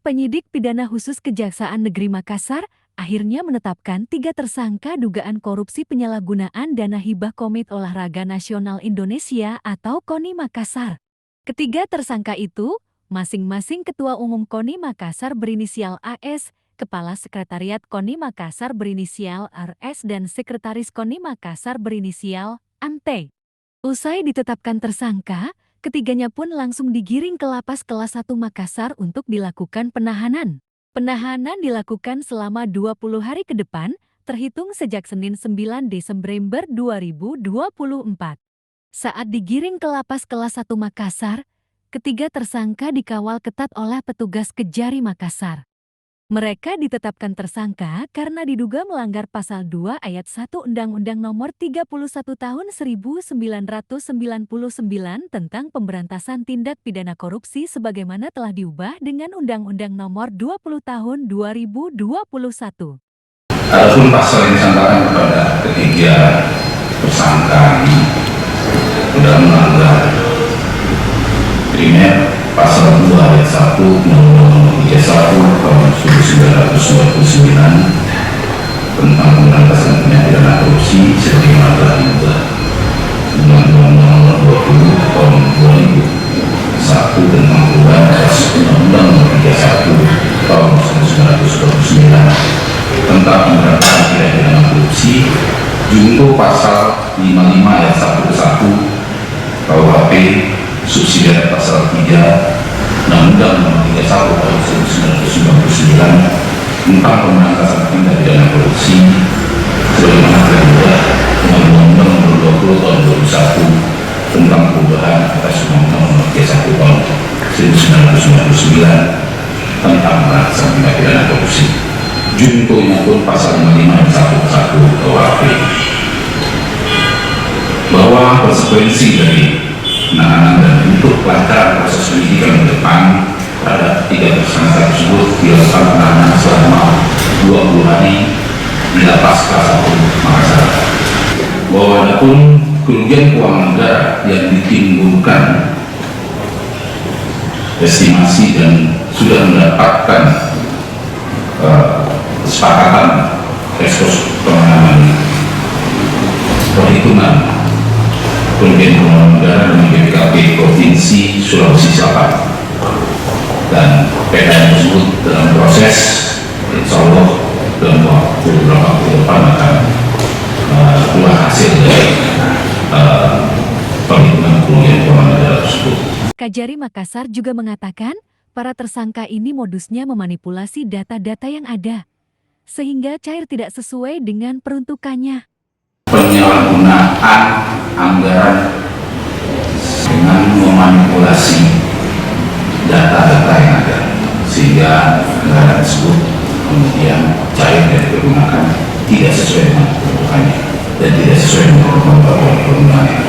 Penyidik Pidana Khusus Kejaksaan Negeri Makassar akhirnya menetapkan 3 tersangka dugaan korupsi penyalahgunaan dana hibah Komite Olahraga Nasional Indonesia atau KONI Makassar. Ketiga tersangka itu, masing-masing Ketua Umum KONI Makassar berinisial AS, Kepala Sekretariat KONI Makassar berinisial RS dan Sekretaris KONI Makassar berinisial ANT. Usai ditetapkan tersangka, ketiganya pun langsung digiring ke Lapas Kelas 1 Makassar untuk dilakukan penahanan. Penahanan dilakukan selama 20 hari ke depan, terhitung sejak Senin 9 Desember 2024. Saat digiring ke Lapas Kelas 1 Makassar, ketiga tersangka dikawal ketat oleh petugas Kejari Makassar. Mereka ditetapkan tersangka karena diduga melanggar Pasal 2 Ayat 1 Undang-Undang Nomor 31 Tahun 1999 tentang Pemberantasan Tindak Pidana Korupsi sebagaimana telah diubah dengan Undang-Undang Nomor 20 Tahun 2021. Adapun pasal yang disangkakan kepada ketiga tersangka ini sudah melanggar primer Pasal 2 Ayat 1 Undang-Undang Nomor 31 Tahun 1999 tentang pemberantasan tindak pidana korupsi sebagaimana telah diubah Undang-Undang Nomor 20 Tahun 2001 tentang perubahan atas Undang-Undang Nomor 31 Tahun 1929 tentang pemberantasan tindak pidana korupsi junto Pasal 55 Ayat 1 ke 1 KUHP subsidiar Pasal 3 Undang-Undang Nomor 31 Tahun 1999 tentang pemberantasan tindak pidana korupsi sebagaimana telah diubah dengan Undang-Undang Nomor 20 Tahun 2001 tentang perubahan atas Undang-Undang Nomor 31 Tahun 1999 tentang pemberantasan tindak pidana korupsi. Juntonya pun Pasal 55 Ayat 1 ke 1 KUHP bahwa konsekuensi dari penahanan dan untuk kelancaran proses penyidikan ke depan terhadap tiga tersangka tersebut dilakukan penahanan selama 20 hari di Lapas Kelas 1 Makassar. Bahwa adapun kerugian keuangan negara yang ditimbulkan estimasi dan sudah mendapatkan kesepakatan ekspos penanganan perhitungan kerugian keuangan negara dengan BPKP Provinsi Sulawesi Selatan dan PKN tersebut dalam proses insya Allah dalam waktu beberapa waktu depan akan keluar hasil dari perhitungan kerugian keuangan negara tersebut. Kejari Makassar juga mengatakan para tersangka ini modusnya memanipulasi data-data yang ada sehingga cair tidak sesuai dengan peruntukannya. Penyalahgunaan anggaran dengan memanipulasi data-data yang ada sehingga anggaran tersebut kemudian cair dan digunakan tidak sesuai dengan peruntukannya dan tidak sesuai dengan ketentuan perundang-undangan.